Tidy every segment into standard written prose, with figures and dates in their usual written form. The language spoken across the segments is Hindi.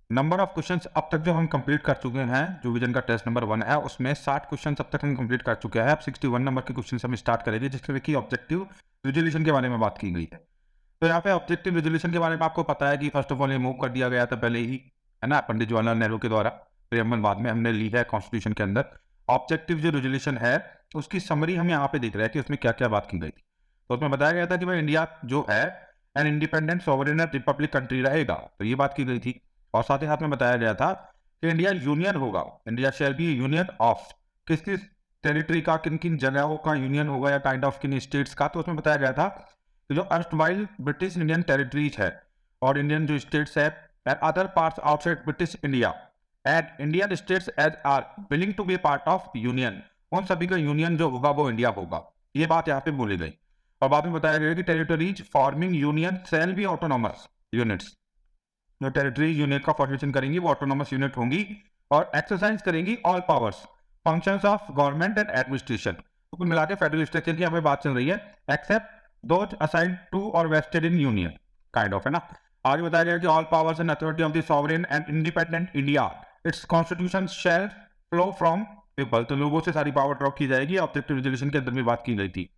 नंबर ऑफ क्वेश्चंस अब तक जो हम कंप्लीट कर चुके हैं, जो विजन का टेस्ट नंबर 1 है, उसमें 60 क्वेश्चंस अब तक हम कंप्लीट कर चुके हैं। अब 61 नंबर के क्वेश्चंस हम स्टार्ट करेंगे, जिसमें कि ऑब्जेक्टिव रिजोल्यूशन के बारे में बात की गई है। तो यहाँ पे ऑब्जेक्टिव रिजोल्यूशन के बारे में आपको पता है कि फर्स्ट ऑफ ऑल ये मूव कर दिया गया था पहले ही, है ना, पंडित जवाहरलाल नेहरू के द्वारा। प्रेमबल बाद में हमने ली है कॉन्स्टिट्यूशन के अंदर। ऑब्जेक्टिव जो रिजोल्यूशन है, उसकी समरी हम यहाँ पे देख रहे हैं कि उसमें क्या-क्या बात की गई थी। तो उसमें बताया गया था कि भाई इंडिया जो है an independent sovereign Republic country रहेगा, तो ये बात की गई थी। और साथ ही साथ में बताया गया था कि इंडिया यूनियन होगा, India shall be union of किस-किस टेरिटरी का, किन-किन जगहों का यूनियन होगा या काइंड ऑफ किन स्टेट्स का। तो उसमें बताया गया था कि जो अर्स्टवाइल ब्रिटिश इंडियन टेरिटरीज है और इंडियन जो स्टेट्स है and other parts outside British India and Indian states as are willing to be part of union, उन सभी का यूनियन जो होगा वो इंडिया होगा। ये बात यहाँ पे बोली गई। और बाद में बताया गया कि territories forming union shall be autonomous units, जो टेरिटरी यूनिट का फॉर्मेशन करेंगी वो ऑटोनॉमस यूनिट होंगी और एक्सरसाइज करेंगी all powers functions of government and administration. तो कुल मिलाकर फेडरल स्ट्रक्चर की हमें बात चल रही है, एक्सेप्ट दोज असाइंड टू और vested in union, kind of, है ना। आगे बताया गया कि all powers and authority of the sovereign and independent India its constitution shall flow from people, तो लोगों से सारी पावर ड्रॉप की जाएगी। ऑब्जेक्टिव रिजोल्यूशन के अंदर भी बात की गई थी।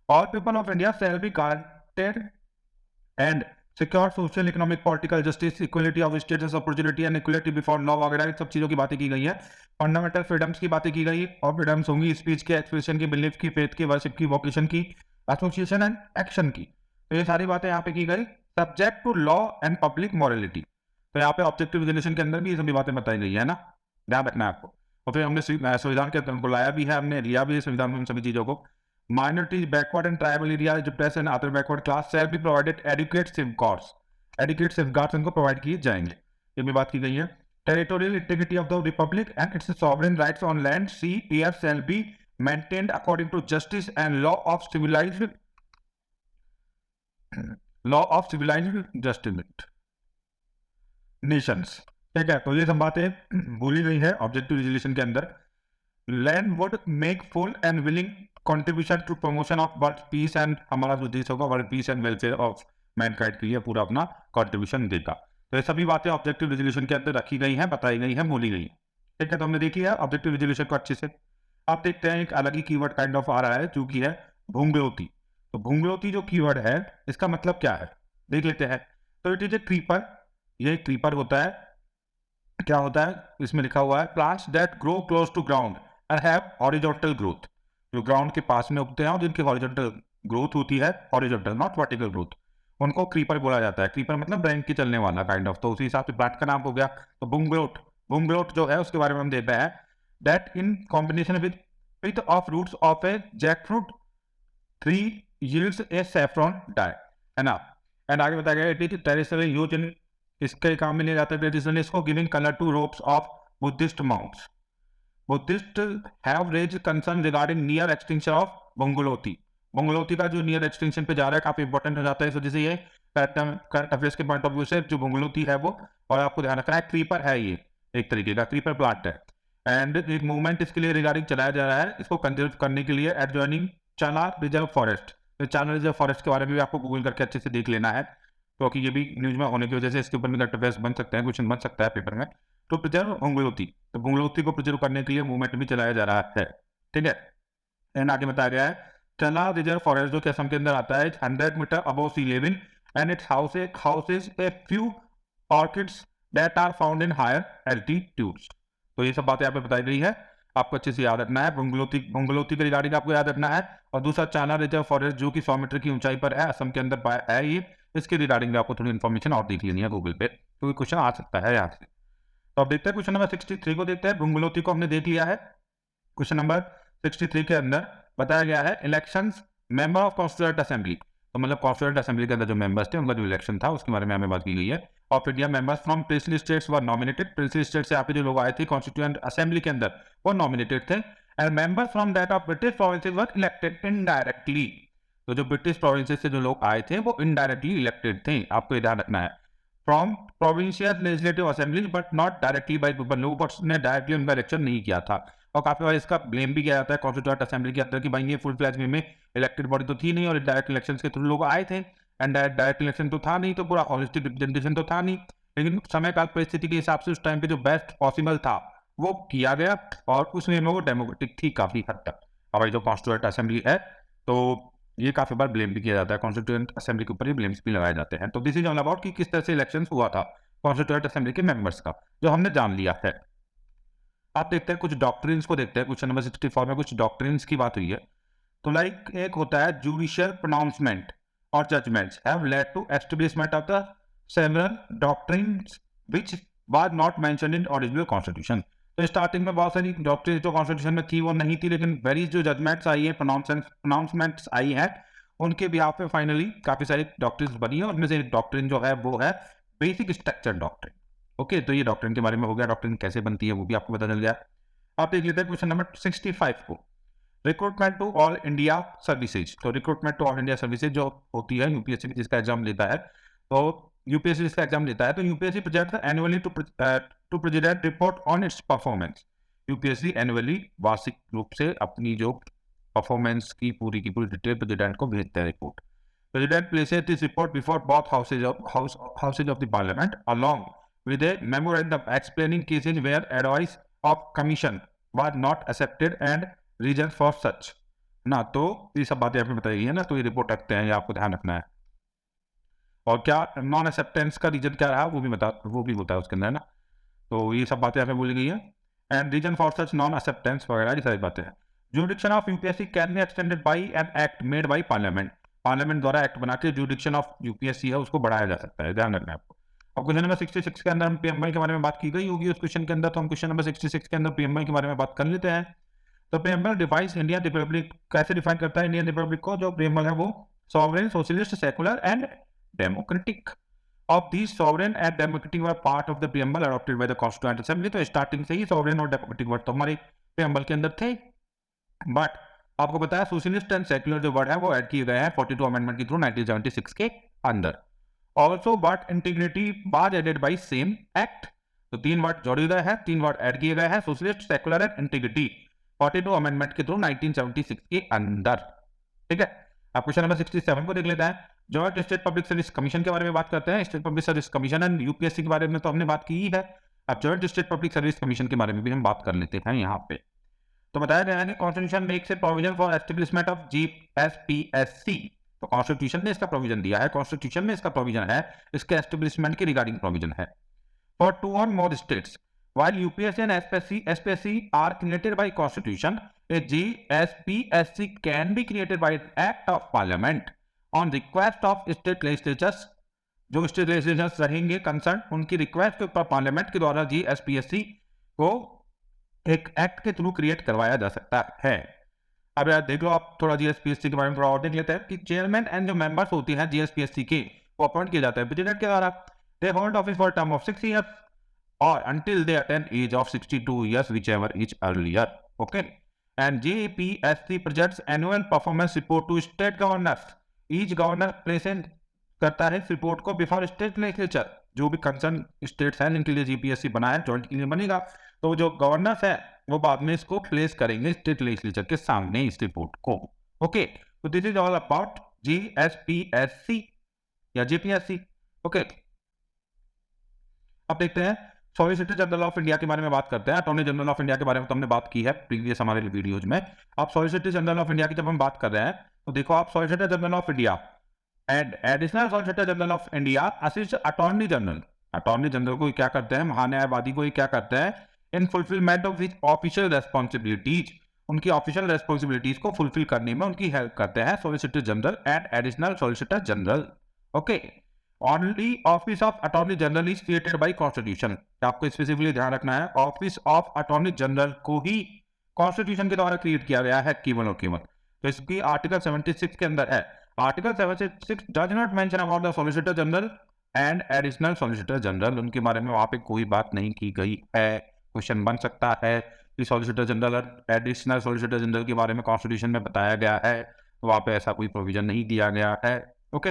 All people of India shall be guaranteed and secure social economic political justice equality of status opportunity and equality before law वगैरह सब चीजों की बातें की गई है। फंडामेंटल फ्रीडम्स की बातें की गई और फ्रीडम्स होंगी स्पीच के, एक्सप्रेशन की, बिलीफ की, फेथ की, वर्शिप की, वोकेशन की, एसोसिएशन एंड एक्शन की। तो ये सारी बातें यहाँ पे की गई subject to law and public morality. तो यहाँ पे ऑब्जेक्टिव रिजोल्यूशन के अंदर भी ये सभी बातें बताई गई है ना, ध्यान रखना है आपको। और फिर हमने संविधान के अंदर बुलाया भी है, हमने लिया भी है संविधान में उन सभी चीजों को। Minorities, backward and tribal areas, depressed and other backward class shall be provided adequate safeguards. Adequate safeguards इनको provide किए जाएंगे, ये भी बात की गई है। Territorial integrity of the republic and its sovereign rights on land, sea, air shall be maintained according to justice and law of civilized justice nations। ठीक है, तो ये सब बातें बोली गई है ऑब्जेक्टिव रिजोल्यूशन के अंदर। Land would make full and willing contribution to promotion of world peace and, हमारा जो देश होगा world peace and welfare of mankind के लिए पूरा अपना कंट्रीब्यूशन देगा। तो ये सभी बातें ऑब्जेक्टिव रिजोल्यूशन के अंदर रखी गई हैं, बताई गई हैं, बोली गई हैं। ठीक है, तो हमने देखी है ऑब्जेक्टिव रिजोल्यूशन को अच्छे से। आप देखते हैं एक अलग ही कीवर्ड काइंड ऑफ आ रहा है जो कि है भूंगलोती। तो भूंगलोती जो कीवर्ड है इसका मतलब क्या है देख लेते हैं। तो इट इज ए क्रीपर, ये क्रीपर होता है। क्या होता है इसमें लिखा हुआ है plants that grow close to ground and have horizontal growth, जो ग्राउंड के पास में उगते हैं और जिनकी हॉरिजॉन्टल ग्रोथ होती है, हॉरिजॉन्टल नॉट वर्टिकल ग्रोथ, उनको क्रीपर बोला जाता है। क्रीपर मतलब बैंक की चलने वाला काइंड ऑफ, तो उसी हिसाब से प्लांट का नाम हो गया। तो बुंगलोट, बुंगलोट जो है उसके बारे में हम देख रहे हैं that in combination with of roots of a jackfruit tree yields a saffron dye, है ना। एंड आगे बताया गया it is traditionally used in, इसके काम में लिया जाता है ट्रेडिशनली इसको, giving colour to ropes of Buddhist monks. Buddhist have raised concern regarding near extinction of बंगलोती। बंगलोती का जो नियर एक्सटिंक्शन पे जा रहा है काफी इंपॉर्टेंट हो जाता है, इस वजह से ये करंट अफेयर्स के पॉइंट ऑफ व्यू से जो बंगलोती है वो, और आपको ध्यान रखना है क्रीपर है, ये एक तरीके का क्रीपर प्लांट है। एंड एक मूवमेंट इसके लिए रिगार्डिंग चलाया जा रहा है, इसको कंजर्व करने के लिए एडजॉइनिंग चालार रिजर्व फॉरेस्ट। तो चालार रिजर्व फॉरेस्ट के बारे में भी आपको गूगल करके अच्छे से देख लेना है, क्योंकि ये भी न्यूज में होने की वजह से इसके ऊपर भी करंट अफेयर्स बन सकते हैं, क्वेश्चन बन सकता है पेपर में। तो प्रिजर्व बंगलोती, तो बंगलोती को प्रिजर्व करने के लिए मूवमेंट भी चलाया जा रहा है। ठीक है, एंड आगे बताया गया है चला रिजर्व फॉरेस्ट जो कि असम के अंदर आता है 100 metre above sea level and its houses a few orchids that are found in higher altitudes. तो ये सब बातें यहाँ पे बताई गई है, आपको अच्छे से याद रखना है। बंगलोती के रिगार्डिंग आपको याद रखना है। और दूसरा चाला रिजर्व फॉरेस्ट जो कि 100 मीटर की ऊंचाई पर है, असम के अंदर है ये, इसके रिगार्डिंग में आपको थोड़ी इन्फॉर्मेशन और देख लेनी है गूगल पे, क्योंकि क्वेश्चन आ सकता है यहाँ से। तो अब देखते हैं क्वेश्चन नंबर 63 को देखते हैं। बंगलोती को हमने देख लिया है। क्वेश्चन नंबर 63 के अंदर बताया गया है elections member of constituent assembly, तो मतलब कॉन्स्टिट्यूएंट असेंबली के अंदर जो मेंबर्स थे उनका जो इलेक्शन था उसके बारे में हमें बात की गई है। Of India members from princely states were nominated, princely state से यहाँ पे जो लोग आए थे कॉन्स्टिट्यूएंट असेंबली के अंदर वो नॉमिनेटेड थे। And members from that of British provinces were elected indirectly, तो जो ब्रिटिश प्रोविंसेस से जो लोग आए थे वो इनडायरेक्टली इलेक्टेड थे, आपको ये ध्यान रखना है। From provincial legislative assembly but not directly by people, लोगों ने डायरेक्टली उनका इलेक्शन नहीं किया था। और काफी बार इसका ब्लेम भी किया जाता है कॉन्स्टिट्यूएंट असेंबली के अंदर कि भाई ये फुल फ्लैज वे में इलेक्टेड बॉडी तो थी नहीं और डायरेक्ट इलेक्शन के थ्रू लोग आए थे, एंड डायरेक्ट इलेक्शन तो था नहीं, तो पूरा हॉलिस्टिक रिप्रेजेंटेशन तो था नहीं। लेकिन समय काल परिस्थिति के हिसाब से उस टाइम पे जो बेस्ट पॉसिबल था वो किया गया और उस नियमों को डेमोक्रेटिक थी काफी हद तक। हमारी जो कॉन्स्टिट्यूएंट असेंबली है तो ये काफी बार ब्लेम भी किया जाता है, कॉन्स्टिट्यूएंट असेंबली के ऊपर ही ब्लेम्स भी लगाए जाते हैं। तो दिस इज ऑल अबाउट कि किस तरह से इलेक्शन हुआ था कॉन्स्टिट्यूएंट असेंबली के मेंबर्स का, जो हमने जान लिया है। आप देखते हैं कुछ डॉक्ट्रिन्स को देखते हैं, क्वेश्चन नंबर 64 में कुछ डॉक्ट्रिन्स की बात हुई है। तो लाइक एक होता है जुडिशियल प्रोनाउंसमेंट और judgments have led to establishment of the several doctrines which was not mentioned in original constitution. तो स्टार्टिंग में बहुत सारी डॉक्ट्रिन जो कॉन्स्टिट्यूशन में थी वो नहीं थी, लेकिन वेरीज जो जजमेंट्स आई है, प्रोनाउंसमेंट्स आई है, उनके बिहाफ पे फाइनली काफी सारी डॉक्ट्रिन्स बनी है। उनमें से एक डॉक्ट्रिन जो है वो है बेसिक स्ट्रक्चर डॉक्ट्रिन। ओके, तो ये डॉक्ट्रिन के बारे में हो गया, डॉक्ट्रिन कैसे बनती है वो भी आपको पता चल गया। आप देख लेते हैं क्वेश्चन नंबर 65 को, recruitment to all India services. तो recruitment to all India services जो होती है यूपीएससी जिसका एग्जाम लेता है, तो यूपीएससी जिसका एग्जाम लेता है, तो UPSC present annually to present report on its performance. UPSC annually वार्षिक रूप से अपनी जो परफॉर्मेंस की पूरी डिटेल प्रेसिडेंट को भेजता है report. President places this report before both houses of the parliament along with a memorandum explaining cases where advice of commission was not accepted and reasons for such ना। तो ये सब बातें आपने बताई है ना, तो ये रिपोर्ट रखते हैं, ये आपको ध्यान रखना है। और क्या नॉन एक्सेप्टेंस का रीजन क्या रहा वो भी होता है उसके अंदर ना, तो ये सब बातें आपने बोली गई है। And reason for such non acceptance वगैरह ये सारी बातें हैं। Jurisdiction of UPSC can be extended by an act made by parliament. Parliament द्वारा एक्ट बना के जुडिक्शन ऑफ यूपीएससी है उसको बढ़ाया जा सकता है, ध्यान रखना है आपको। अब क्वेश्चन नंबर 66 के अंदर हम पीएमएल के बारे में बात की गई होगी उस क्वेश्चन के अंदर, तो हम क्वेश्चन नंबर 66 के अंदर पीएमएल के बारे में बात कर लेते हैं। तो पीएमएल डिफाइंस इंडियन रिपब्लिक, कैसे डिफाइन करता है इंडियन रिपब्लिक को? जो पीएमएल है वो sovereign, socialist, secular and democratic. Of these sovereign and democratic were part of the PML adopted by the constituent assembly. तो स्टार्टिंग से ही सॉवरेन और डेमोक्रेटिक वर्ड तो हमारे पीएमएल के अंदर थे, बट आपको पता है सोशलिस्ट एंड सेकुलर जो वर्ड है वो ऐड किए गए हैं 42 अमेंडमेंट के थ्रू 1976 के अंदर। Also, but integrity was added by same act। तो 3 वर्ड जोड़े गए हैं, 3 वर्ड ऐड किए गए हैं, socialist, secular and integrity 42 amendment के थ्रू 1976 के अंदर। ठीक है, अब क्वेश्चन नंबर 67 को देख लेते हैं। Joint state public service commission के बारे में बात करते हैं। State public service commission and UPSC के बारे में तो हमने बात की ही है, अब joint state public service commission के बारे में भी हम बात कर लेते हैं यहाँ पे। तो बताया गया है constitution makes a provision for establishment of JSPSC. तो कॉन्स्टिट्यूशन ने इसका प्रोविजन दिया है, कॉन्स्टिट्यूशन में इसका प्रोविजन है, इसके एस्टेब्लिशमेंट के रिगार्डिंग प्रोविजन है। For 2 or more states while UPSC and SPSC are created by constitution, a JSPSC can be created by act of parliament on request of state legislatures. जो स्टेट लेजिस्लेचर्स रहेंगे कंसर्न, उनकी रिक्वेस्ट के ऊपर पार्लियामेंट के द्वारा जीएसपीएससी को एक एक्ट के थ्रू क्रिएट करवाया जा सकता है। अब यार देख लो, आप थोड़ा जीएसपीएससी के बारे में थोड़ा और देख लेते हैं कि चेयरमैन एंड जो मेंबर्स होती हैं जीएसपीएससी के, वो अपॉइंट किए जाते हैं प्रेसिडेंट के द्वारा। They hold office for term of 6 years और until they attain age of 62 years whichever is earlier। okay, and GPSC presents annual performance report to state governors। each governor present करता है इस रिपोर्ट को बिफोर स्टेट लेजिस्लेचर। जो भी कंसर्न स्टेट्स हैं जिनके लिए जीपीएससी बना है, जॉइंट के लिए बनेगा, तो जो गवर्नर्स है वो बाद में इसको प्लेस करेंगे स्टेट लेजिस्लेचर के सामने इस रिपोर्ट को। ओके, तो दिस इज ऑल अबाउट जीएसपीएससी या जीपीएससी। ओके, अब देखते हैं सॉलिसिटर जनरल ऑफ इंडिया के बारे में बात करते हैं। अटॉर्नी जनरल ऑफ इंडिया के बारे में तो हमने बात की है प्रीवियस हमारे वीडियोज में। आप सॉलिसिटर जनरल ऑफ इंडिया की जब हम बात कर रहे हैं, तो देखो आप solicitor general of India and additional solicitor general of India assist attorney general. Attorney general को क्या करते हैं, महान्यायवादी को क्या करते हैं, in fulfilment of his official responsibilities, उनकी ऑफिशियल रेस्पॉन्सिबिलिटीज को फुलफिल करने में उनकी हेल्प करते हैं solicitor general and additional solicitor general. Okay, only office of attorney general is created by constitution. आपको स्पेसिफिकली ध्यान रखना है, ऑफिस ऑफ अटॉर्नी जनरल को ही कॉन्स्टिट्यूशन के द्वारा क्रिएट किया गया है केवल और केवल। तो इसकी आर्टिकल 76 के अंदर है। Article 76 does not mention about the solicitor general and additional solicitor general. उनके बारे में वहां पे कोई बात नहीं की गई है। क्वेश्चन बन सकता है कि सॉलिसिटर जनरल और एडिशनल सॉलिसिटर जनरल के बारे में कॉन्स्टिट्यूशन में बताया गया है, वहां पे ऐसा कोई प्रोविजन नहीं दिया गया है। ओके,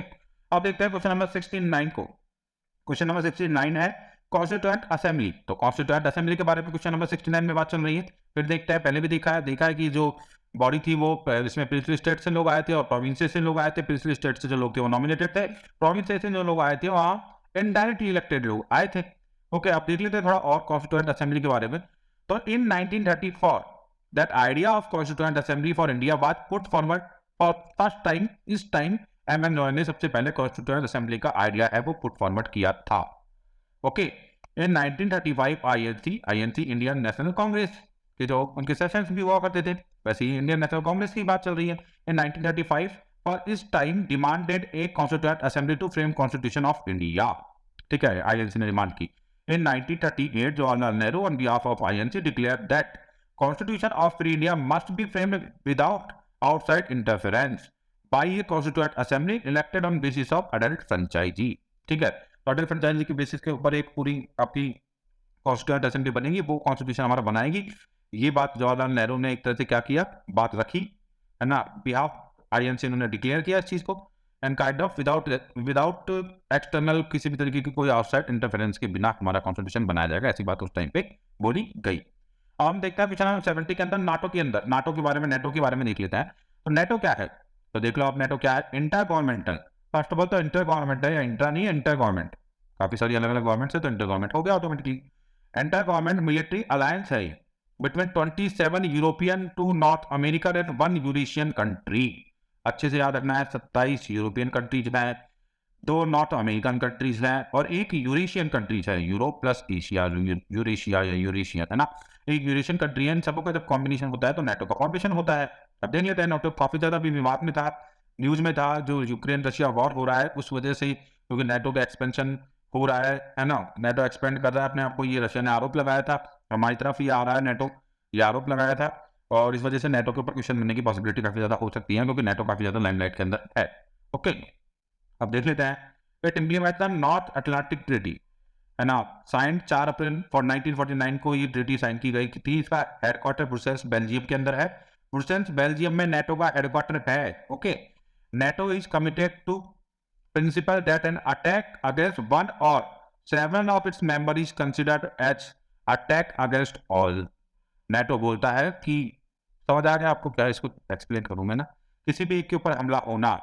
अब देखते हैं क्वेश्चन नंबर 69 को। क्वेश्चन नंबर 69 है कॉन्स्टिट्यूएंट असेंबली। तो कॉन्स्टिट्यूएंट असेंबली के बारे में क्वेश्चन नंबर 69 में बात चल रही है। फिर देखते हैं, पहले भी देखा है कि जो बॉडी थी वो इसमें पिछले स्टेट से लोग आए थे और प्रोविंसेस से लोग आए थे। पिछले स्टेट से जो लोग थे वो नॉमिनेटेड थे, प्रोविंसेस से जो लोग आए थे वहाँ इनडायरेक्टली इलेक्टेड लोग आए थे। ओके, अब देख लेते हैं थोड़ा और कॉन्स्टिट्यूएंट असेंबली के बारे में। तो इन 1934 that idea of constituent assembly for India was put forward for first time. इस टाइम एम एन रॉय ने सबसे पहले कॉन्स्टिट्यूएंट असेंबली का आइडिया है वो पुट फॉरवर्ड किया था। ओके, इन 1935 आईएनसी इंडियन नेशनल कांग्रेस के जो उनके सेशंस भी हुआ करते थे, वैसे ही इंडियन नेशनल कांग्रेस की बात चल रही है। इन 1935 फॉर इस time demanded a constituent assembly to frame constitution of India. ठीक है, आईएनसी ने डिमांड की। In 1938 Jawaharlal Nehru on behalf of INC declare that constitution of free India must be framed without outside interference by a constituent assembly elected on basis of adult franchise. ठीक है, अडल्ट फ्रेंचाइजी के बेसिस के ऊपर एक पूरी आपकी कॉन्स्टिट्यूएंट असेंबली बनेगी, वो कॉन्स्टिट्यूशन हमारा बनाएगी। ये बात जवाहरलाल नेहरू ने एक तरह से क्या किया, बात रखी है ना, बिहाफ आईएनसी उन्होंने डिक्लेयर किया इस चीज को, and kind of without external किसी भी तरीके की कोई आउटसाइड इंटरफेरेंस के बिना हमारा कॉन्स्टिट्यूशन बनाया जाएगा, ऐसी बात उस टाइम पे बोली गई। अब हम देखते हैं पिछला 70 के अंदर नाटो के अंदर, नाटो के बारे में, नेटो के बारे में देख लेते हैं। तो नेटो क्या है, तो देख लो आप, नेटो क्या है, inter governmental. First of all तो इंटर गवर्नमेंट है, या इंट्रा नहीं है, इंटर गवर्नमेंट, काफी सारी अलग अलग गवर्नमेंट है तो इंटर गवर्नमेंट हो गया automatically. Inter government military alliance है between 27 European to North America and 1 Eurasian country. अच्छे से याद रखना है, 27 यूरोपियन कंट्रीज हैं, 2 नॉर्थ अमेरिकन कंट्रीज हैं और एक यूरेशियन कंट्रीज है, यूरोप प्लस एशिया, यूरेशिया या यूरेशियन है ना, एक यूरेशियन कंट्री है। इन सबों का जब कॉम्बिनेशन होता है तो नेटो का फॉर्मेशन होता है। अब देख लेते हैं, नेटो काफी ज्यादा भी विवाद में था, न्यूज में था, जो यूक्रेन रशिया वॉर हो रहा है उस वजह से, क्योंकि नेटो का एक्सपेंशन हो रहा है ना, नेटो एक्सपेंड कर रहा है अपने आप को, ये रशिया ने आरोप लगाया था, हमारी तरफ ये आ रहा है नेटो, ये आरोप लगाया था, और इस वजह से नेटो के ऊपर क्वेश्चन बनने की पॉसिबिलिटी काफी ज्यादा हो सकती है, क्योंकि नेटो काफी ज्यादा लाइमलाइट के अंदर है। ओके, अब देख लेते हैं, it implements the north Atlantic treaty, है ना, साइन 4 अप्रैल 1949 को ये ट्रीटी साइन की गई थी। इसका हेडक्वार्टर ब्रुसेल्स बेल्जियम के अंदर है, ब्रुसेल्स बेल्जियम में नेटो का हेडक्वार्टर है। Okay, NATO is committed to principle that an attack against one or several of its members is considered as attack against all। NATO बोलता है कि, समझ आ गया आपको, क्या इसको एक्सप्लेन करूं मैं ना, किसी भी एक के ऊपर हमला होना,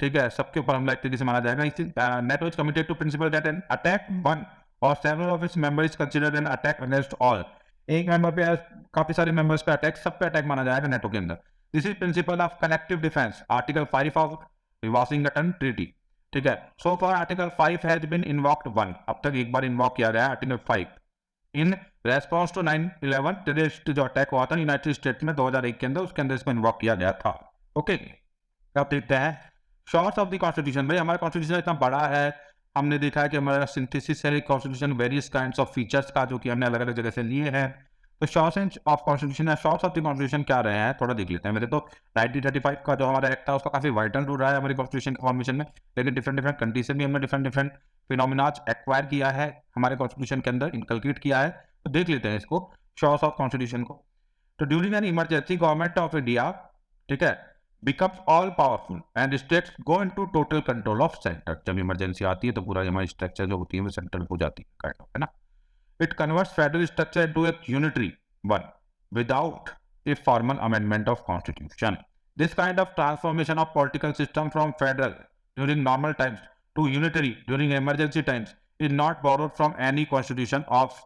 ठीक है, सबके ऊपर हमला एक तरीके से माना जाएगा। NATO is committed to principle that an attack one or several of its members is considered an attack against all. एक मेंबर पे काफी सारे मेंबर्स पे अटैक, सब पे अटैक माना जाएगा नेटो के अंदर। This is principle of collective defence, article 5 of Washington treaty. ठीक है, so for article 5 has been invoked one, अब तक एक बार इन्वॉक किया गया है article 5 in response to 9/11 terrorist जो अटैक हुआ था यूनाइटेड स्टेट्स में 2001 के अंदर, उसके अंदर इसको इन्वॉक किया गया था। ओके, अब देखते हैं शॉर्ट्स ऑफ द कॉन्स्टिट्यूशन। भाई हमारा कॉन्स्टिट्यूशन इतना बड़ा है, हमने देखा है कि हमारा सिंथेसिस है constitution various kinds of features का, जो कि हमने अलग अलग जगह से लिए हैं। तो शॉर्ट्स ऑफ कॉन्स्टिट्यूशन या शॉर्ट्स ऑफ द कॉन्स्टिट्यूशन क्या रहे हैं, थोड़ा देख लेते हैं। मेरे तो 1935 का जो हमारा एक्ट था उसका काफी वाइटल रोल रहा है हमारी कॉन्स्टिट्यूशन के फॉर्मेशन में, लेकिन डिफरेंट कंट्री से भी हमने डिफरेंट फिनोमिनाज एक्वायर किया है, हमारे कॉन्स्टिट्यूशन के अंदर इनकलकेट किया है। तो देख लेते हैं इसको, शॉर्ट्स ऑफ कॉन्स्टिट्यूशन को। तो during an emergency government of India, ठीक है, becomes all powerful and states go into total control of center। जब इमरजेंसी आती है तो पूरा हमारी स्ट्रक्चर जो होती है वो सेंट्रल हो जाती है, काइंड ऑफ, है ना। It converts federal structure into a unitary one without a formal amendment of constitution। This kind of transformation of political system from federal during normal times to unitary during emergency times is not borrowed from any constitution of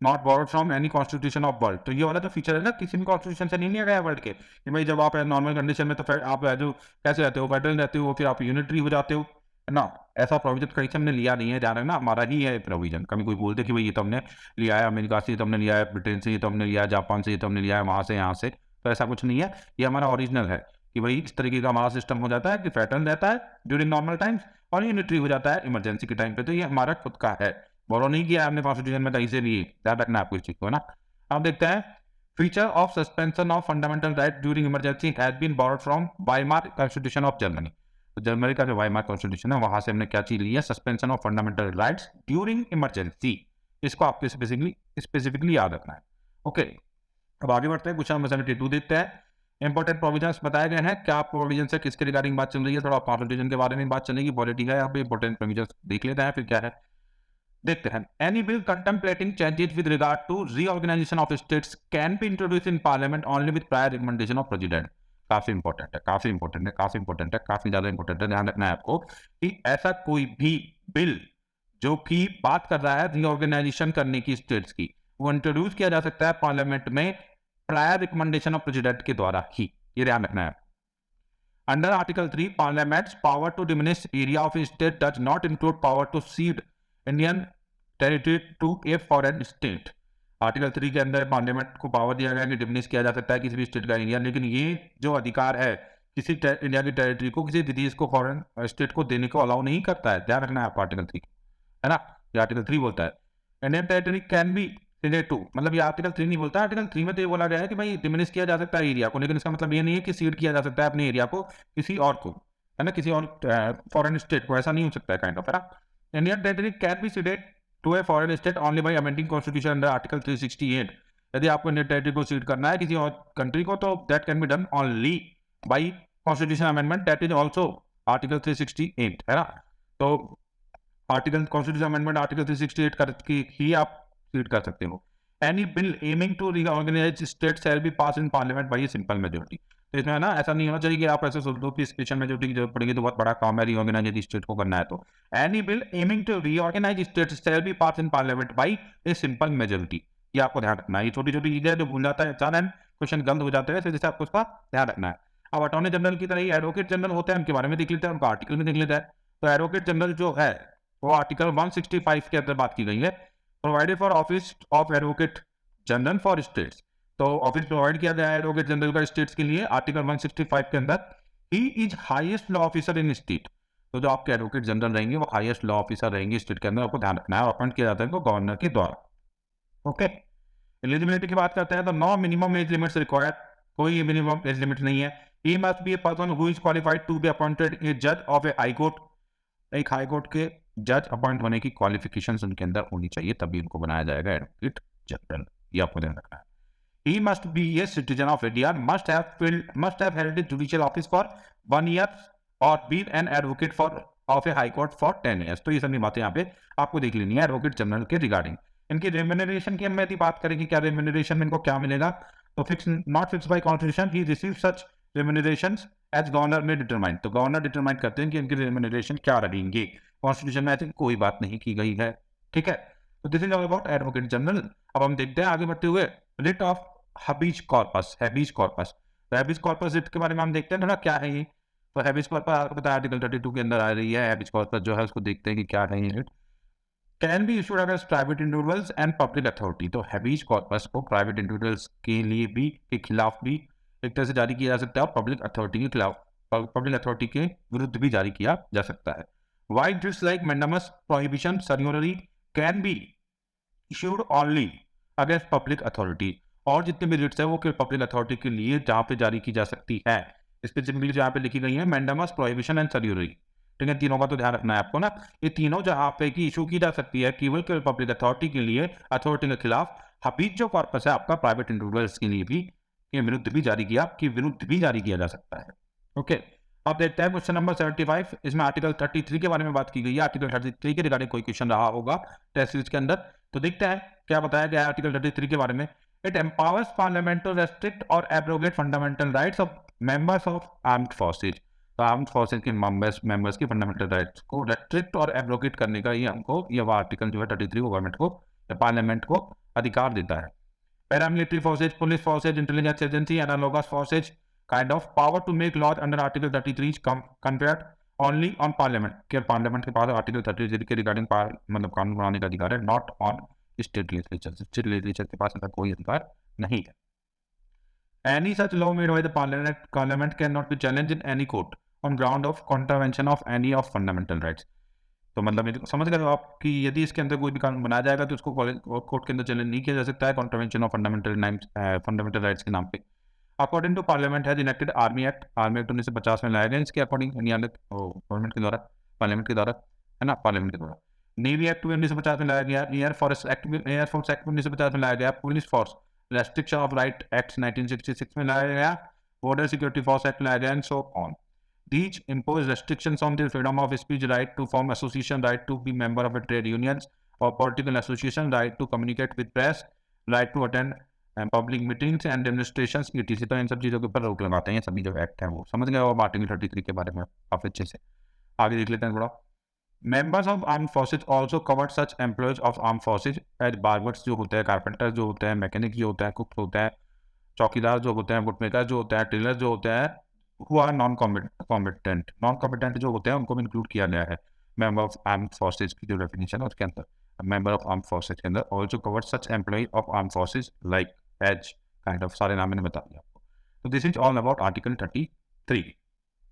not borrowed from any constitution of world. तो ये वाला जो फीचर है ना, किसी भी कॉन्स्टिट्यूशन से नहीं लिया गया वर्ल्ड के, कि भाई जब आप नॉर्मल कंडीशन में तो आप जो कैसे रहते हो, फेडरल रहते हो, फिर आप यूनिटरी हो जाते हो, है ना। ऐसा प्रोविजन कहीं से हमने लिया नहीं है, ध्यान रखना, हमारा ही है प्रोविजन। कभी कोई बोलते कि भाई ये तो हमने लिया है अमेरिका से, ये तो हमने लिया है ब्रिटेन से, ये तो हमने लिया है जापान से, ये तो हमने लिया है वहाँ से यहाँ से, तो ऐसा कुछ नहीं है, ये हमारा ओरिजिनल है। कि भाई इस तरीके का हमारा सिस्टम हो जाता है कि फेडरल रहता है ड्यूरिंग नॉर्मल टाइम्स और यूनिटरी हो जाता है इमरजेंसी के टाइम पे। तो ये हमारा खुद का है, बोरो नहीं किया हमने कॉन्स्टिट्यूशन में कहीं से भी, ध्यान रखना आपको इस चीज को, है ना। अब देखते हैं, feature of suspension of fundamental right during emergency has been borrowed from Weimar constitution of Germany. तो जर्मनी का जो वाइमार कॉन्स्टिट्यूशन है वहां से हमने क्या चीज ली है, suspension of fundamental rights during emergency. इसको आपको स्पेसिफिकली याद रखना है। ओके, अब आगे बढ़ते हैं, क्वेश्चन नंबर 72 देखते हैं। इंपॉर्टेंट प्रोविजंस बताए गए हैं, क्या प्रोविजन है, किसके रिगार्डिंग बात चल रही है, थोड़ा कॉन्स्टिट्यूशन के बारे में बात चलेगी, पॉलिटी है, यहाँ पे इंपॉर्टेंट प्रोविजंस देख लेते हैं, फिर क्या है देखते हैं। Any bill contemplating changes with regard to reorganisation of states can be introduced in parliament only with prior recommendation of president. काफी इंपॉर्टेंट है, काफी इंपॉर्टेंट है, काफी इंपॉर्टेंट है, काफी ज्यादा इंपॉर्टेंट है। ध्यान रखना है आपको कि ऐसा कोई भी बिल जो कि बात कर रहा है रीऑर्गेनाइजेशन करने की स्टेट्स की, वो इंट्रोड्यूस किया जा सकता है पार्लियामेंट में प्रायर रिकमेंडेशन ऑफ प्रेसिडेंट के द्वारा ही। ये ध्यान रखना है। Under article 3, parliament's power to diminish area of state does not include power to cede Indian territory to a foreign state. Article 3 के अंदर पार्लियामेंट को पावर दिया गया कि डिमिनिश किया जा सकता है किसी भी स्टेट का एरिया, लेकिन ये जो अधिकार है किसी इंडिया की टेरिटरी को किसी देश को फॉरेन स्टेट को देने को अलाउ नहीं करता है। ध्यान रखना है आप आर्टिकल 3, है ना। ये आर्टिकल 3 बोलता है Indian territory can be ceded to, मतलब ये आर्टिकल 3 नहीं बोलता। आर्टिकल 3 में तो ये बोला गया है कि भाई डिमिनिश किया जा सकता है एरिया को, लेकिन इसका मतलब ये नहीं है कि सीड किया जा सकता है अपने एरिया को किसी और को, है ना, किसी और फॉरेन स्टेट को। ऐसा नहीं हो सकता है काइंड ऑफ, है ना। Indian territory can be ceded to a foreign state only by amending constitution under article 368। यदि आपको इंडियन टेरिटरी को सीड करना है किसी और कंट्री को, तो that can be done only by constitution amendment, that is also article 368, है ना। तो आर्टिकल कॉन्स्टिट्यूशन अमेंडमेंट आर्टिकल 368 करके ही आप सीड कर सकते हो। Any bill aiming to reorganise state shall be pass in parliament by simple majority. तो इसमें है ना, ऐसा नहीं होना चाहिए कि आप ऐसे सोच दो कि स्पेशल मेजॉरिटी की जरूरत पड़ेगी तो बहुत बड़ा काम है रीऑर्गेनाइज स्टेट को करना है। तो any bill aiming to reorganise state shall be pass in parliament by a simple majority. ये आपको ध्यान रखना है। ये छोटी छोटी चीजें जो भूल जाता है इंसान, क्वेश्चन गलत हो जाते हैं, जैसे आपको उसका ध्यान रखना है। अब अटॉर्नी जनरल की तरह ही एडवोकेट जनरल होते हैं, उनके बारे में देख लेते हैं, उनका आर्टिकल में देख लेते हैं। तो एडवोकेट जनरल जो है वो आर्टिकल 165 के अंदर बात की गई है, provided for office of advocate general for states. तो ऑफिस प्रोवाइड किया गया है एडवोकेट जनरल का स्टेट्स के लिए आर्टिकल 165 के अंदर। He is highest law officer in state. तो जो आपके एडवोकेट जनरल रहेंगे वो हाईएस्ट लॉ ऑफिसर रहेंगे स्टेट के अंदर, आपको ध्यान रखना है। अपॉइंट किया जाता है इनको गवर्नर के द्वारा। ओके, एलिजिबिलिटी की बात करते हैं तो no minimum age limits required, कोई मिनिमम एज लिमिट नहीं है। He must be a person who is qualified to be appointed a जज ऑफ ए हाई कोर्ट। एक हाई कोर्ट के जज अपॉइंट होने की क्वालिफिकेशंस उनके अंदर होनी चाहिए, तभी उनको बनाया जाएगा एडवोकेट जनरल। ये आपको ध्यान रखना है। He must be a citizen of India, must have held a judicial office for 1 year or been an advocate for of a high court for 10 years। तो ये सभी बातें यहाँ पे आपको देख लेनी है एडवोकेट जनरल के रिगार्डिंग। इनकी रेम्यूनरेशन की हम यदि बात करें कि क्या रेम्यूनरेशन में इनको क्या मिलेगा, तो fix not fix by constitution, he receive such remunerations as governor may determine. तो गवर्नर डिटरमाइन करते हैं कि इनकी रेम्यूनरेशन क्या रहेंगे। कॉन्स्टिट्यूशन में ऐसी कोई बात नहीं की गई है, ठीक है। तो this is all about advocate general. अब हम देखते हैं आगे बढ़ते हुए रिट ऑफ हैबीज कॉर्पस। हैबीज कॉर्पस, तो हैबीज कॉर्पस रिट के बारे में हम देखते हैं ना, क्या है ये। तो हैबीज कॉर्पस आपको पता है आर्टिकल 32 के अंदर आ रही है। हैबीज कॉर्पस जो है उसको देखते हैं कि क्या है ये writ. Can be issued against private individuals and public authority. तो हैबीज कॉर्पस को प्राइवेट इंडिविजुअल्स के लिए भी के खिलाफ भी एक तरह से जारी किया जा सकता है और पब्लिक अथॉरिटी के खिलाफ, पब्लिक अथॉरिटी के विरुद्ध भी जारी किया जा सकता है। Wide writs like mandamus prohibition certiorari can be issued only against public authority. और जितने भी रिट्स है वो पब्लिक अथॉरिटी के लिए जहां पे जारी की जा सकती है, स्पेसिफिकली जहां पे लिखी गई है मैंडामस प्रोहिबिशन एंड सर्योनरी, ठीक है। तीनों का तो ध्यान रखना है आपको ना। ये तीनों जहां पे की इशू की जा सकती है केवल पब्लिक अथॉरिटी के लिए, अथॉरिटी के खिलाफ। हबीज जो कॉर्पस है आपका प्राइवेट इंडिविजुअल्स के लिए भी के विरुद्ध भी जारी किया जा सकता है। ओके, अब देखते हैं क्वेश्चन नंबर 75। इसमें आर्टिकल 33 के बारे में बात की गई है। आर्टिकल 33 के रिगार्डिंग कोई क्वेश्चन रहा होगा टेस्ट सीरीज के अंदर, तो देखते हैं क्या बताया गया है आर्टिकल 33 के बारे में। It empowers parliament to restrict और abrogate fundamental rights of members of armed forces. तो आर्म्ड फोर्सेज के मेंबर्स की फंडामेंटल राइट्स को रेस्ट्रिक्ट और एब्रोगेट करने का ये हमको ये आर्टिकल जो है 33 गवर्नमेंट को, पार्लियामेंट को अधिकार देता है। Paramilitary forces, police forces, intelligence agency, analogous forces kind of power to make laws under article 33 is conferred only on parliament। के पार्लियामेंट के पास आर्टिकल 33 के रिगार्डिंग मतलब कानून बनाने का अधिकार है, not on state legislature. State legislature के पास ऐसा कोई अधिकार नहीं है। Any such law made by the parliament can not be challenge in any court on ground of contravention of any of fundamental rights. तो मतलब समझ गए आप कि यदि इसके अंदर कोई भी कानून बनाया जाएगा तो उसको कोर्ट के अंदर चैलेंज नहीं किया जा सकता है कॉन्ट्रावेंशन ऑफ फंडामेंटल राइट्स के नाम पे। According to parliament has enacted army act 1950 में लाया गया। इसके अकॉर्डिंग गवर्नमेंट के द्वारा, पार्लियामेंट के द्वारा, है ना, पार्लियामेंट के द्वारा। नेवी एक्ट 1950 में लाया गया। एयरफोर्स एक्ट 1950 में लाया गया। Police force restriction of right act 1966 में लाया गया। बॉर्डर सिक्योरिटी फोर्स एक्ट लाया गया and so on. These impose restrictions on the freedom of speech, right to form association, right to be member of a trade unions or political association, right to communicate with press, right to attend public meetings and demonstrations इसी तरह इन सब चीज़ों के ऊपर रोक लगाते हैं सभी जो एक्ट हैं वो। समझ गए आप आर्टिकल 33 के बारे में काफ़ी अच्छे से। आगे देख लेते हैं थोड़ा। Members of armed forces also covered such employees of armed forces as barbers जो होते हैं, कारपेंटर जो होते हैं, मैकेनिक जो होता है, कुक होता है, चौकीदार जो होते हैं, बुकमेकर जो होता है, टेलर जो होता है, who are non competent. Non competent जो होते हैं उनको भी इंक्लूड किया गया है मेंबर ऑफ आर्म्ड फोर्सेज की जो डेफिनेशन है उसके अंदर। मेंबर ऑफ आर्म्ड फोर्सेज के अंदर also covered such employ of armed forces like as kind of सारे नाम मैंने बता दिया आपको। तो this is all about article 33।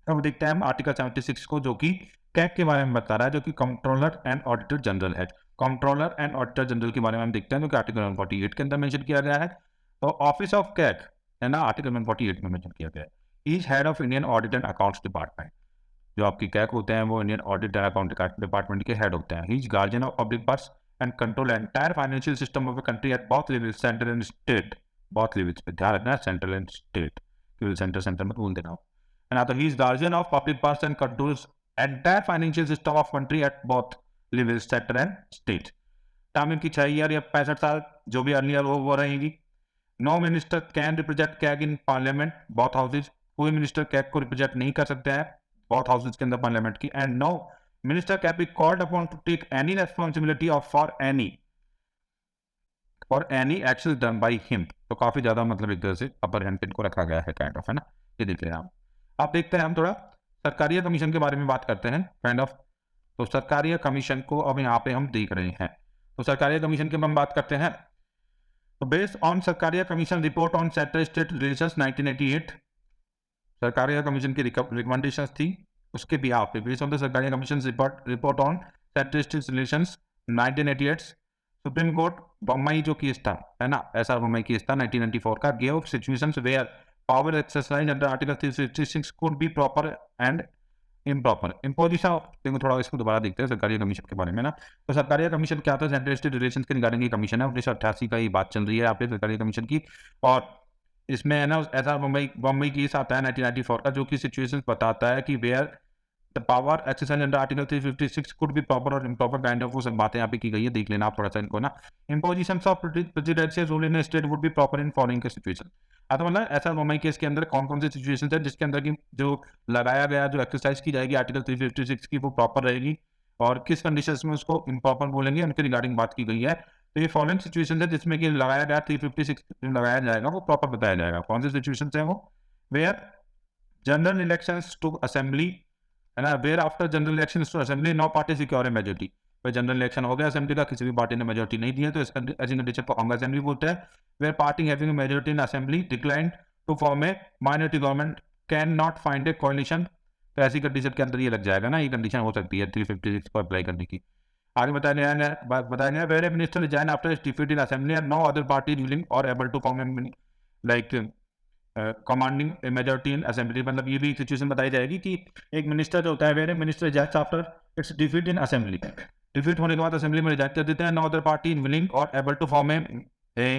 अब देखते हैं हम आर्टिकल 76 को, जो कि कैग के बारे में बता रहा है, जो कि कंट्रोलर एंड ऑडिटर जनरल है। कंट्रोलर एंड ऑडिटर जनरल के बारे में हम देखते हैं, जो कि आर्टिकल 148 के अंदर मेंशन किया गया है। तो ऑफिस ऑफ कैग है ना, आर्टिकल 148 में मेंशन किया गया है। Is head of Indian audit and accounts department. जो आपकी कैग होते हैं वो Indian audit and account department के हेड होते हैं। He is guardian of public purse and control entire financial system of the country at both level, central and state. Both levels पे ध्यान रखना है, सेंट्रल एंड स्टेट, केवल सेंटर में बोल देना हो। And after he is guardian of public purse and controls entire financial system of country at both levels, sector and state. Term इनकी 6 ईयर या 65 साल जो भी अर्लियर हो वो रहेगी। No minister can represent CAG in parliament both houses. कोई मिनिस्टर कैग को रिप्रेजेंट नहीं कर सकते हैं बोथ हाउसेज के अंदर पार्लियामेंट की। And no minister can be called upon to take any responsibility of for any action done by him. तो काफी ज्यादा मतलब एक तरह से अपर हैंड पिन को रखा गया है काइंड ऑफ, है ना। ये देख रहे हैं आप। अब देखते हैं हम थोड़ा सरकारिया कमीशन के बारे में बात करते हैं काइंड ऑफ। तो सरकारिया कमीशन को अब यहाँ पे हम देख रहे हैं। तो सरकारिया कमीशन की हम बात करते हैं। तो based on Sarkaria commission report on central state relations 1988, Sarkaria commission की रिकमेंडेशंस थी उसके बिहाफ पे। Based on the Sarkaria commission report on central state relations 1988, supreme court Bombay जो केस था, है ना, ऐसा बम्बई केस था 1994 का, give situations where power exercised under Article 366 could be proper and improper. Imposition देखो थोड़ा इसको दोबारा देखते हैं सरकारी कमीशन के बारे में ना। तो सरकारी कमीशन क्या था, सेंट्रल स्टेट रिलेशंस के रिगार्डिंग की कमीशन है। 1988 का ये बात चल रही है आपके सरकारी कमीशन की। और इसमें है ना ऐसा बम्बई केस आता है 1994 का, जो कि सिचुएशन बताता है कि where the power exercise under article 356 could be proper और इम्प्रॉपर काइंड ऑफ वो सब बातें यहाँ पे की गई है। देख लेना आप थोड़ा सा इनको ना। Impositions of presidential rule in state would be proper in following situation. तो मतलब ऐसा मुंबई केस के अंदर कौन कौन सी सिचुएशन है जिसके अंदर की जो लगाया गया जो एक्सरसाइज की जाएगी आर्टिकल 356 की वो प्रॉपर रहेगी, और किस कंडीशंस में उसको इम्प्रॉपर बोलेंगे उनके रिगार्डिंग बात की गई है। तो ये फॉलोइंग सिचुएशन है जिसमें कि लगाया गया 356 लगाया जाएगा वो प्रॉपर बताया जाएगा। कौन सी सिचुएशन है वो, where general elections to assembly, है ना, where after general election to assembly no party secure a majority. भाई जनरल इलेक्शन हो गया असेंबली का, किसी भी पार्टी ने मेजोरिटी नहीं दी है, तो ऐसी कंडीशन को कांग्रेस असेंबली बोलते हैं। Where party having majority in assembly decline to form a minority government can not find a coalition. तो ऐसी कंडीशन के अंदर ये लग जाएगा ना, ये कंडीशन हो सकती है 356 को अप्लाई करने की। आगे बताया where a minister resign after defeat in assembly and no other party ruling or able to form like commanding majority in assembly. मतलब ये भी सिचुएशन बताई जाएगी कि एक मिनिस्टर जो होता है where minister resigns after its defeat in assembly, defeat होने के बाद असेंबली में रिजाइन कर देते हैं। No other party in willing or able to form a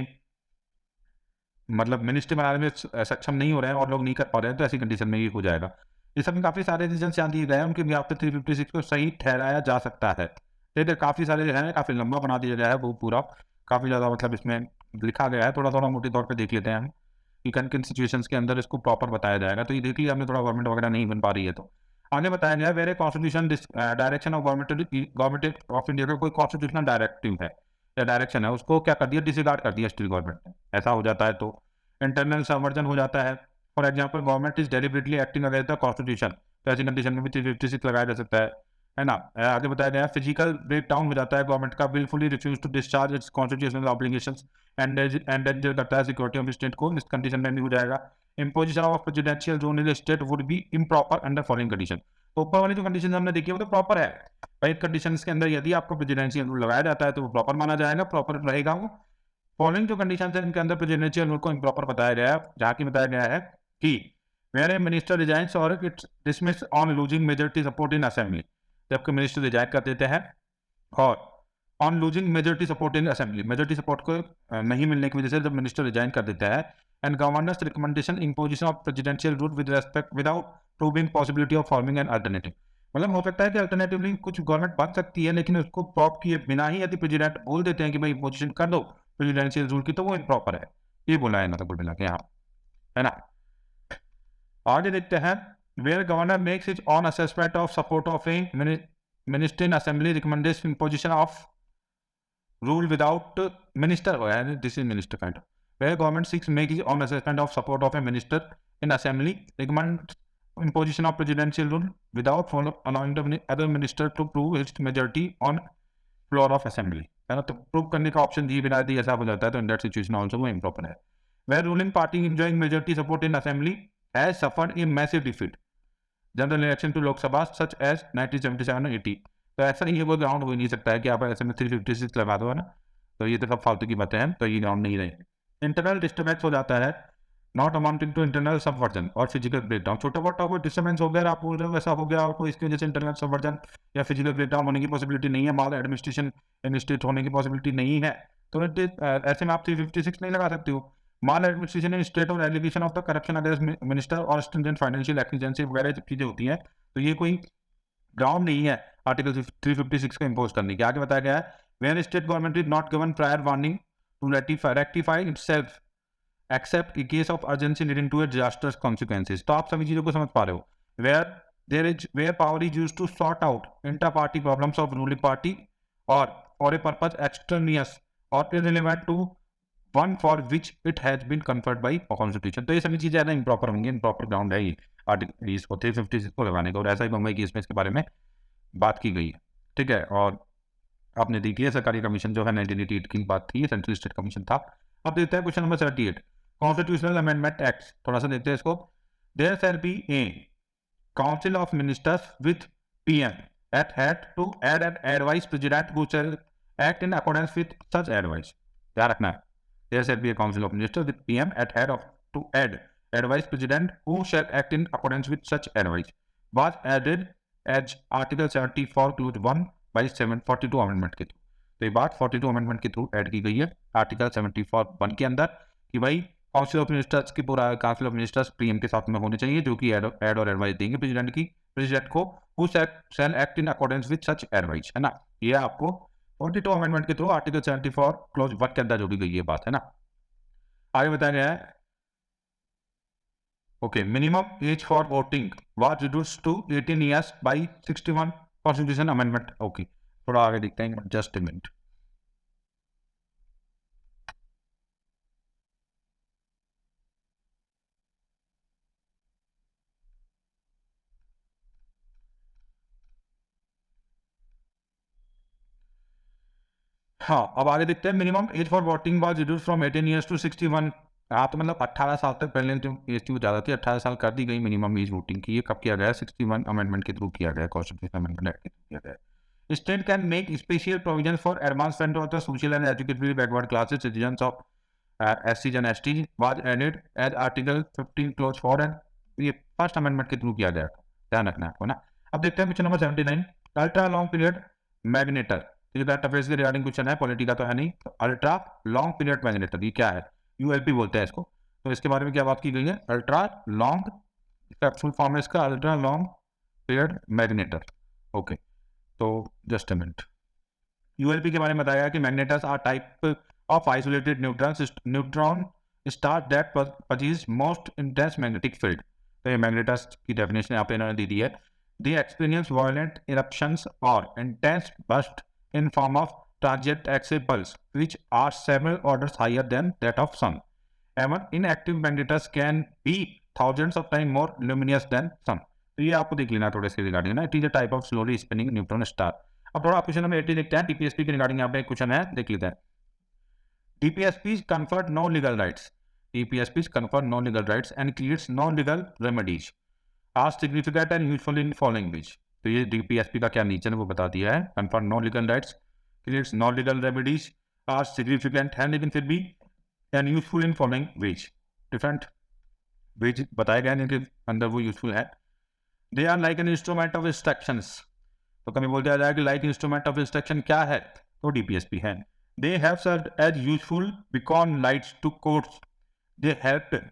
मतलब मिनिस्ट्री बनाने में सक्षम नहीं हो रहे हैं और लोग नहीं कर पा रहे हैं, तो ऐसी कंडीशन में ये हो जाएगा। इस सब में काफी सारे रीजन यहाँ दिए गए हैं, उनके भी आफ्टर 356 को सही ठहराया जा सकता है। ठीक, काफी सारे जो है काफी लंबा बना दिया गया है वो पूरा, काफी ज्यादा मतलब इसमें लिखा गया है। थोड़ा थोड़ा मोटे तौर पर देख लेते हैं हम कि किन किन सिचुएशंस के अंदर इसको प्रॉपर बताया जाएगा। तो ये देख लिया हमने, थोड़ा गवर्नमेंट वगैरह नहीं बन पा रही है। तो आगे बताया गया where a constitution direction of government of India का कोई कॉन्स्टिट्यूशनल डायरेक्टिव है या डायरेक्शन है, उसको क्या कर दिया, डिसरिगार्ड कर दिया स्टेट गवर्नमेंट ने। ऐसा हो जाता है तो इंटरनल सबवर्जन हो जाता है। For example government is deliberately acting against the constitution, तो ऐसी कंडीशन में भी 356 लगाया जा सकता है ना। आगे बताया गया फिजिकल ब्रेक डाउन हो जाता है गवर्नमेंट का, wilfully refuse to discharge its constitutional obligations endanger करता है सिक्योरिटी ऑफ स्टेट को, इस कंडीशन में भी हो जाएगा। Imposition of presidential zone in state would B improper under following condition. तो ऊपर वाली जो कंडीशन हमने देखी है वो तो प्रॉपर है भाई। कंडीशन के अंदर यदि आपको प्रेसिडेंशियल रूल लगाया जाता है तो वो प्रॉपर माना जाएगा, प्रॉपर रहेगा वो। फॉलोइंग जो कंडीशन है इनके अंदर प्रेसिडेंशियल रूल को इम्प्रॉपर बताया गया है, जहाँ की बताया गया है कि वेयर ए मिनिस्टर रिजाइन्स और it's dismiss on losing majority support in assembly, जबकि मिनिस्टर रिजाइन कर देते हैं और on losing majority support in assembly, majority support को नहीं मिलने की वजह से जब मिनिस्टर रिजाइन कर देता है। And governors recommendation imposition of presidential rule with respect without proving possibility of forming an alternative. मतलब हो सकता है कि अल्टरनेटिवली कुछ गवर्नमेंट बन सकती है, लेकिन उसको प्रॉप किए बिना ही यदि प्रेसिडेंट बोल देते हैं कि भाई इंपोजिशन कर दो प्रेसिडेंशियल रूल की, तो वो इम्प्रॉपर है। ये बोला है मतलब कुल मिला के यहाँ, है ना। आगे देखते हैं, where governor makes is on assessment of support of a minister in assembly recommendation position of rule without minister हो है, this is minister kind of, where government seeks make its own assessment of support of a minister in assembly recommend imposition of presidential rule without allowing the other minister to prove his majority on floor of assembly, है ना। तो प्रूव करने का ऑप्शन दिए बिना दी ऐसा हो जाता है, तो इन दैट सिचुएशन आल्सो वो इम्प्रॉपर है। where ruling party enjoying majority support in assembly has suffered a massive defeat general election to Lok Sabha such as 1977 और 80, तो ऐसा नहीं है, वो ग्राउंड हो ही नहीं सकता है कि आप ऐसे में 356 लगा दो, है ना। तो ये तो सब फालतू की बातें हैं, तो ये ग्राउंड नहीं रहे। इंटरनल डिस्टर्बेंस हो जाता है not amounting to internal subversion और फिजिकल ब्रेकडाउन, छोटा मोटा कोई डिस्टर्बेंस हो गया, आप बोल रहे हो वैसा हो गया आपको, इसकी वजह से इंटरनल सबवर्जन या फिजिकल ब्रेकडाउन होने की पॉसिबिलिटी नहीं है, माल एडमिनिस्ट्रेशन इनस्टेट होने की पॉसिबिलिटी नहीं है, तो ऐसे में आप 356 नहीं लगा सकते हो। माल एडमिनिस्ट्रेशन इन स्टेट और allegation of the corruption against minister और स्ट्रिंजेंट फाइनेंशियल एक्जिजेंसी वगैरह चीजें होती हैं, तो ये कोई ग्राउंड नहीं है आर्टिकल 356 को इम्पोज करने की। आगे बताया गया है, where state government is not given prior warning to rectify itself except in case of urgency leading to disasters consequences, तो आप सभी चीजों को समझ पा रहे हो। Where power is used to sort out inter party problems of ruling party और फॉर ए पर्पज एक्सटर्नियस और irrelevant to one for which it has been conferred by constitution, तो ये सभी चीजें ना इम्प्रॉपर होंगी, इम्प्रॉपर ग्राउंड है ये आर्टिकल इसको 356 को लगाने का, और ऐसा ही बम्बई केस में इसके बारे में बात की गई है, ठीक है। और आपने देखी है सरकारी कमीशन जो है 1988 की बात थी, सेंट्रल स्टेट कमीशन था। अब देखते हैं question number 78, constitutional amendment act, थोड़ा सा देखते हैं इसको। There shall be a council of ministers with PM at head to aid and advise president who shall act in accordance with such advice, ध्यान रखना है। There shall be a council of ministers with PM at head of to add advise president who shall act in accordance with such advice was added as Article 74 Clause 1 by 742 amendment के थ्रू, तो ये बात 42 अमेंडमेंट के थ्रू ऐड की गई है आर्टिकल 74(1) के अंदर कि भाई काउंसिल ऑफ मिनिस्टर्स की पूरा काउंसिल ऑफ मिनिस्टर्स पीएम के साथ में होने चाहिए, जो कि एड और एडवाइस देंगे प्रेसिडेंट को who shall act in accordance with such advice, है ना। ये आपको 42 अमेंडमेंट के थ्रू आर्टिकल 74 क्लोज 1 के अंदर जोड़ी गई ये बात, है ना। आगे बताया गया है, okay, minimum age for voting was reduced to 18 years by 61 constitution amendment, okay. थोड़ा आगे देखते हैं, जस्ट अ मिनट। हाँ, अब आगे देखते हैं, minimum age for voting was reduced from 18 years to 61, हाँ तो मतलब 18 साल तक, पहले जो एज थी वो ज़्यादा थी, 18 साल कर दी गई मिनिमम एज वोटिंग की। ये कब किया गया? 61 अमेंडमेंट के थ्रू किया गया, कॉन्स्टिट्यूशन अमेंडमेंट एक्ट के थ्रू किया गया। State can make special provision for advancement of the social and educatory backward classes citizens of SCs and ST was added as article 15 clause 4 and ये फर्स्ट अमेंडमेंट के थ्रू किया गया, ध्यान रखना है आपको ना। अब देखते हैं question number 79, ultra long period magnetar, affairs के रिगार्डिंग क्वेश्चन है, पॉलिटी का तो है नहीं। तो अल्ट्रा लॉन्ग पीरियड मैग्नेटर ये क्या है? ULP बोलते हैं इसको, तो इसके बारे में क्या बात की गई है? अल्ट्रा लॉन्ग, इसका फुल फॉर्म है इसका ultra long period magnetar, okay. तो जस्ट अ मिनट, ULP के बारे में बताया कि magnetars are type of isolated neutron star that possess most intense magnetic field, तो ये मैग्नेटर्स की डेफिनेशन यहाँ पे इन्होंने दी है। They experience violent eruptions or intense bursts in form of transient X-ray pulse, which are several orders higher than that of sun. Even inactive magnetars can be thousands of times more luminous than sun. तो ये आपको देख लेना थोड़े से रिगार्डिंग ना, it is a type of slowly spinning neutron star. अब थोड़ा क्वेश्चन नंबर 80 देखते हैं, DPSP के रिगार्डिंग यहाँ पे क्वेश्चन है, देख लेते हैं। DPSPs conferred no legal rights. DPSPs confer no legal rights and creates no legal remedies. Are significant and useful in following which, तो ये DPSP का क्या नेचर है वो बता दिया है। Confirm no legal rights, creates no legal remedies, are significant है लेकिन फिर भी and useful in following which, different which बताया गया इनके अंदर वो यूजफुल है। They are like an instrument of instructions, तो कभी बोल दिया जाए कि लाइक इंस्ट्रूमेंट ऑफ इंस्ट्रक्शन क्या है, तो DPSP है। They have served as useful beacon lights to courts, they helped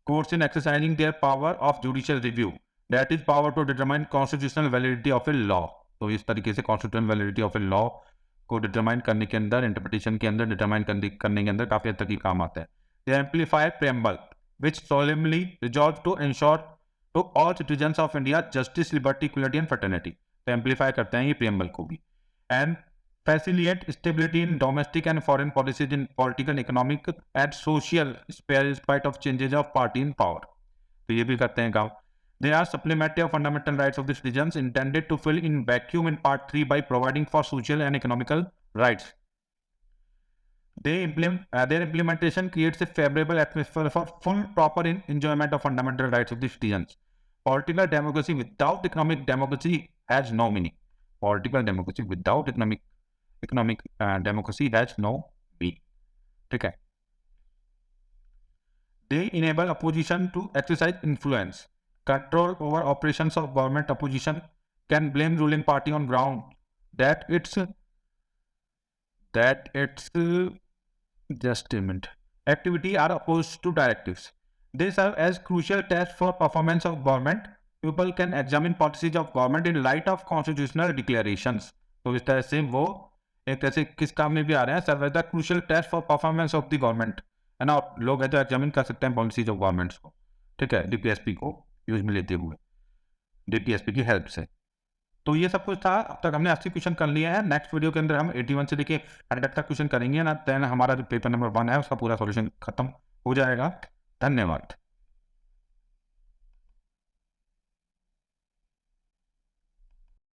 courts in exercising their power of judicial review, that is power to determine constitutional validity of a law। तो इस तरीके से constitutional validity of a law को डिटरमाइन करने के अंदर, इंटरप्रिटेशन के अंदर, डिटरमाइन करने के अंदर काफी हद तक ही काम आता है। they amplify preamble, which solemnly resolve to ensure to all citizens of India justice, liberty, equality and fraternity. तो amplify करते हैं ये preamble को भी. And facilitate stability in domestic and foreign policies in political, economic and social sphere in spite of changes of party in power. तो ये भी करते हैं काम. They are supplementary of fundamental rights of the citizens intended to fill in vacuum in Part 3 by providing for social and economical rights. Their implementation creates a favorable atmosphere for full proper enjoyment of fundamental rights of the citizens. Political democracy without economic democracy has no meaning. Political democracy without economic democracy has no meaning. ठीक है. They enable opposition to exercise influence, control over operations of government. Opposition can blame ruling party on ground that its just a minute activity are opposed to directives. They serve as crucial tests for performance of government. People can examine policies of government in light of constitutional declarations. तो इस तरह से वो एक तरह से किस काम में भी आ रहे हैं, serve as the crucial test for performance of the government, है ना. लोग है तो एग्जामिन कर सकते हैं पॉलिसीज ऑफ गवर्नमेंट्स को, ठीक है, डीपीएसपी को यूज में लेते हुए, डीपीएसपी की हेल्प से. तो ये सब कुछ था. अब तक हमने 80 क्वेश्चन कर लिए हैं. नेक्स्ट वीडियो के अंदर हम 81 से लेके 100 तक क्वेश्चन करेंगे ना. देन हमारा जो पेपर नंबर 1 है उसका पूरा सॉल्यूशन खत्म हो जाएगा. धन्यवाद.